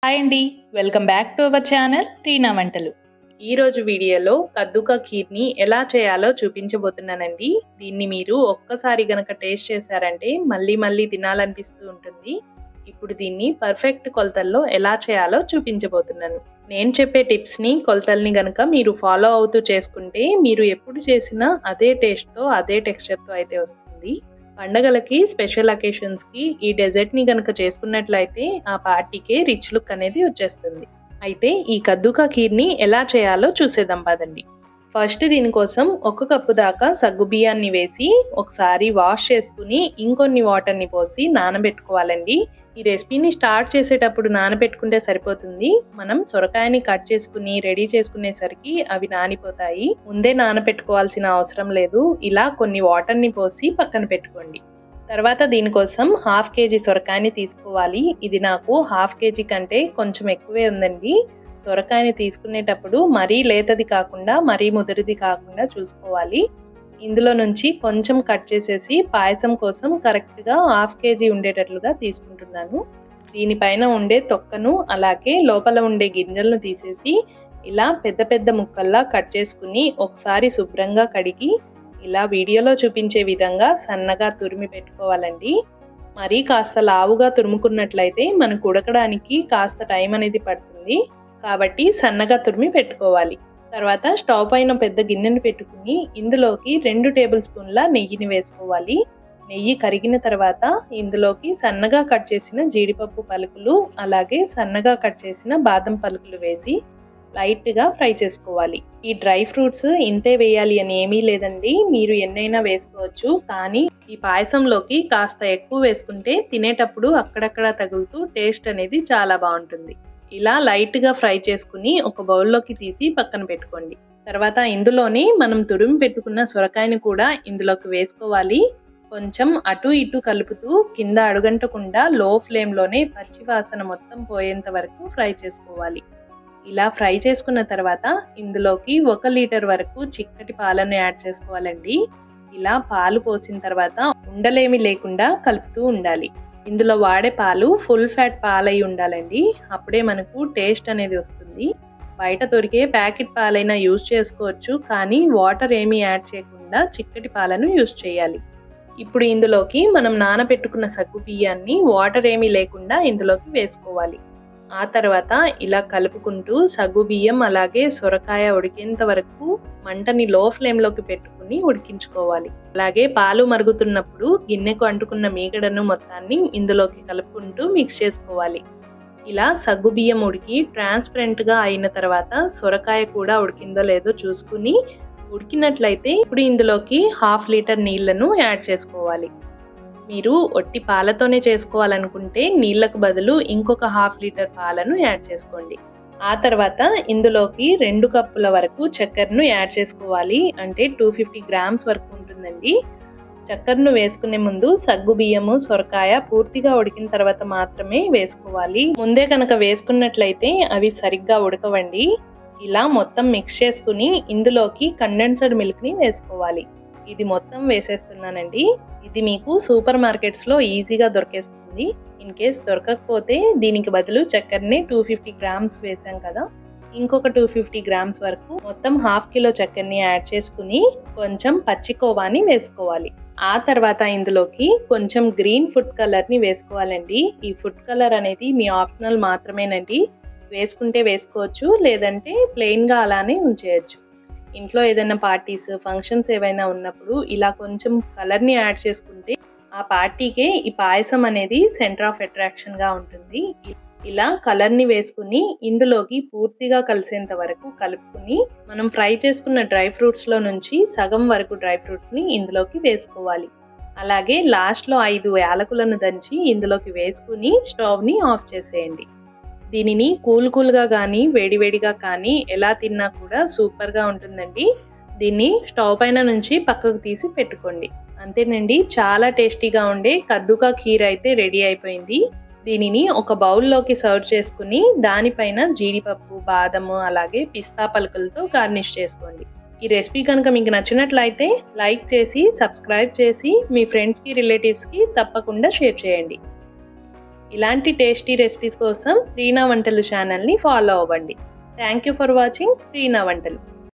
Hi అండి, welcome back to our channel Reena వంటలు. ఈరోజు వీడియోలో కద్దుకా ఖీర్ని ఎలా చేయాలో చూపించబోతున్నానండి. దీన్ని మీరు ఒక్కసారి గనక టేస్ట్ చేశారంటే మళ్ళీ మళ్ళీ తినాలనిపిస్తూ ఉంటుంది. ఇప్పుడు దీన్ని పర్ఫెక్ట్ కొలతల్లో ఎలా చేయాలో చూపించబోతున్నాను. నేను చెప్పే టిప్స్ని కొలతల్ని గనక మీరు ఫాలో అవుతూ చేసుకుంటే మీరు ఎప్పుడు చేసినా అదే టేస్ట్తో అదే టెక్స్చర్తో అయితే వస్తుంది. పండగలకి స్పెషల్ అకేషన్స్కి ఈ డెజర్ట్ని కనుక చేసుకున్నట్లయితే ఆ పార్టీకే రిచ్ లుక్ అనేది వచ్చేస్తుంది. అయితే ఈ కద్దుకా ఖీర్ని ఎలా చేయాలో చూసేద్దాం పదండి. ఫస్ట్ దీనికోసం 1 కప్పు దాకా సగ్గుబియ్యాన్ని వేసి ఒకసారి వాష్ చేసుకుని ఇంకొన్ని వాటర్ని పోసి నానబెట్టుకోవాలండి. ఈ రెసిపీని స్టార్ట్ చేసేటప్పుడు నానబెట్టుకుంటే సరిపోతుంది. మనం సొరకాయని కట్ చేసుకుని రెడీ చేసుకునేసరికి అవి నానిపోతాయి. ముందే నానబెట్టుకోవాల్సిన అవసరం లేదు. ఇలా కొన్ని వాటర్ని పోసి పక్కన పెట్టుకోండి. తర్వాత దీనికోసం 1/2 కేజీ సొరకాయని తీసుకోవాలి. ఇది నాకు 1/2 కేజీ కంటే కొంచెం ఎక్కువే ఉందండి. సొరకాయని తీసుకునేటప్పుడు మరీ లేతది కాకుండా మరీ ముదిరిది కాకుండా చూసుకోవాలి. ఇందులో నుంచి కొంచెం కట్ చేసేసి పాయసం కోసం కరెక్ట్గా 1/2 కేజీ ఉండేటట్లుగా తీసుకుంటున్నాను. దీనిపైన ఉండే తొక్కను అలాగే లోపల ఉండే గింజలను తీసేసి ఇలా పెద్ద పెద్ద ముక్కల్లా కట్ చేసుకుని ఒకసారి శుభ్రంగా కడిగి ఇలా వీడియోలో చూపించే విధంగా సన్నగా తురిమి పెట్టుకోవాలండి. మరీ కాస్త లావుగా తురుముకున్నట్లయితే మనకు ఉడకడానికి కాస్త టైం అనేది పడుతుంది. కాబట్టి సన్నగా తురిమి పెట్టుకోవాలి. తర్వాత స్టవ్ పైన పెద్ద గిన్నెను పెట్టుకుని ఇందులోకి 2 టేబుల్ స్పూన్ల నెయ్యిని వేసుకోవాలి. నెయ్యి కరిగిన తర్వాత ఇందులోకి సన్నగా కట్ చేసిన జీడిపప్పు పలుకులు అలాగే సన్నగా కట్ చేసిన బాదం పలుకులు వేసి లైట్గా ఫ్రై చేసుకోవాలి. ఈ డ్రై ఫ్రూట్స్ ఇంతే వేయాలి అని ఏమీ లేదండి, మీరు ఎన్నైనా వేసుకోవచ్చు. కానీ ఈ పాయసంలోకి కాస్త ఎక్కువ వేసుకుంటే తినేటప్పుడు అక్కడక్కడ తగులుతూ టేస్ట్ అనేది చాలా బాగుంటుంది. ఇలా లైట్గా ఫ్రై చేసుకుని ఒక బౌల్లోకి తీసి పక్కన పెట్టుకోండి. తర్వాత ఇందులోనే మనం తురిమి పెట్టుకున్న సొరకాయని కూడా ఇందులోకి వేసుకోవాలి. కొంచెం అటు ఇటు కలుపుతూ కింద అడుగంటకుండా లో ఫ్లేమ్లోనే పచ్చి వాసన మొత్తం పోయేంత వరకు ఫ్రై చేసుకోవాలి. ఇలా ఫ్రై చేసుకున్న తర్వాత ఇందులోకి 1 లీటర్ వరకు చిక్కటి పాలను యాడ్ చేసుకోవాలండి. ఇలా పాలు పోసిన తర్వాత ఉండలేమి లేకుండా కలుపుతూ ఉండాలి. ఇందులో వాడే పాలు ఫుల్ ఫ్యాట్ పాలై ఉండాలండి. అప్పుడే మనకు టేస్ట్ అనేది వస్తుంది. బయట దొరికే ప్యాకెట్ పాలైనా యూజ్ చేసుకోవచ్చు, కానీ వాటర్ ఏమీ యాడ్ చేయకుండా చిక్కటి పాలను యూజ్ చేయాలి. ఇప్పుడు ఇందులోకి మనం నానబెట్టుకున్న సగ్గు బియ్యాన్ని వాటర్ ఏమీ లేకుండా ఇందులోకి వేసుకోవాలి. ఆ తర్వాత ఇలా కలుపుకుంటూ సగ్గు బియ్యం అలాగే సొరకాయ ఉడికేంత వరకు మంటని లో ఫ్లేమ్లోకి పెట్టుకుని ఉడికించుకోవాలి. అలాగే పాలు మరుగుతున్నప్పుడు గిన్నెకు అంటుకున్న మీగడను మొత్తాన్ని ఇందులోకి కలుపుకుంటూ మిక్స్ చేసుకోవాలి. ఇలా సగ్గు బియ్యం ఉడికి ట్రాన్స్పరెంట్గా అయిన తర్వాత సొరకాయ కూడా ఉడికిందో లేదో చూసుకుని ఉడికినట్లయితే ఇప్పుడు ఇందులోకి 1/2 లీటర్ నీళ్లను యాడ్ చేసుకోవాలి. మీరు ఒట్టి పాలతోనే చేసుకోవాలనుకుంటే నీళ్లకు బదులు ఇంకొక 1/2 లీటర్ పాలను యాడ్ చేసుకోండి. ఆ తర్వాత ఇందులోకి 2 కప్పుల వరకు చక్కెరను యాడ్ చేసుకోవాలి. అంటే 250 గ్రామ్స్ వరకు ఉంటుందండి. చక్కెరను వేసుకునే ముందు సగ్గు బియ్యము సొరకాయ పూర్తిగా ఉడికిన తర్వాత మాత్రమే వేసుకోవాలి. ముందే కనుక వేసుకున్నట్లయితే అవి సరిగ్గా ఉడకవండి. ఇలా మొత్తం మిక్స్ చేసుకుని ఇందులోకి కండెన్స్డ్ మిల్క్ని వేసుకోవాలి. ఇది మొత్తం వేసేస్తున్నానండి. ఇది మీకు సూపర్ మార్కెట్స్లో ఈజీగా దొరికేస్తుంది. ఇన్ కేస్ దొరకకపోతే దీనికి బదులు చక్కెరని 250 గ్రామ్స్ వేసాం కదా, ఇంకొక 250 గ్రామ్స్ వరకు మొత్తం 1/2 కిలో చక్కెరని యాడ్ చేసుకుని కొంచెం పచ్చికోవాని వేసుకోవాలి. ఆ తర్వాత ఇందులోకి కొంచెం గ్రీన్ ఫుడ్ కలర్ని వేసుకోవాలండి. ఈ ఫుడ్ కలర్ అనేది మీ ఆప్షనల్ మాత్రమేనండి. వేసుకుంటే వేసుకోవచ్చు, లేదంటే ప్లెయిన్గా అలానే ఉంచేయచ్చు. ఇంట్లో ఏదైనా పార్టీస్ ఫంక్షన్స్ ఏవైనా ఉన్నప్పుడు ఇలా కొంచెం కలర్ని యాడ్ చేసుకుంటే ఆ పార్టీకే ఈ పాయసం అనేది సెంటర్ ఆఫ్ అట్రాక్షన్గా ఉంటుంది. ఇలా కలర్ని వేసుకుని ఇందులోకి పూర్తిగా కలిసేంత వరకు కలుపుకుని మనం ఫ్రై చేసుకున్న డ్రై ఫ్రూట్స్లో నుంచి సగం వరకు డ్రై ఫ్రూట్స్ని ఇందులోకి వేసుకోవాలి. అలాగే లాస్ట్లో 5 యాలకులను దంచి ఇందులోకి వేసుకుని స్టవ్ని ఆఫ్ చేసేయండి. దీనిని కూల్గా కానీ వేడివేడిగా కానీ ఎలా తిన్నా కూడా సూపర్గా ఉంటుందండి. దీన్ని స్టవ్ పైన నుంచి పక్కకు తీసి పెట్టుకోండి. అంతేనండి, చాలా టేస్టీగా ఉండే కద్దుకా ఖీర్ అయితే రెడీ అయిపోయింది. దీనిని ఒక బౌల్లోకి సర్వ్ చేసుకుని దానిపైన జీడిపప్పు బాదము అలాగే పిస్తా పలుకులతో గార్నిష్ చేసుకోండి. ఈ రెసిపీ కనుక మీకు నచ్చినట్లయితే లైక్ చేసి సబ్స్క్రైబ్ చేసి మీ ఫ్రెండ్స్కి రిలేటివ్స్కి తప్పకుండా షేర్ చేయండి. ఇలాంటి టేస్టీ రెసిపీస్ కోసం రీనా వంటలు ఛానల్ని ఫాలో అవ్వండి. Thank you for watching Reena వంటలు.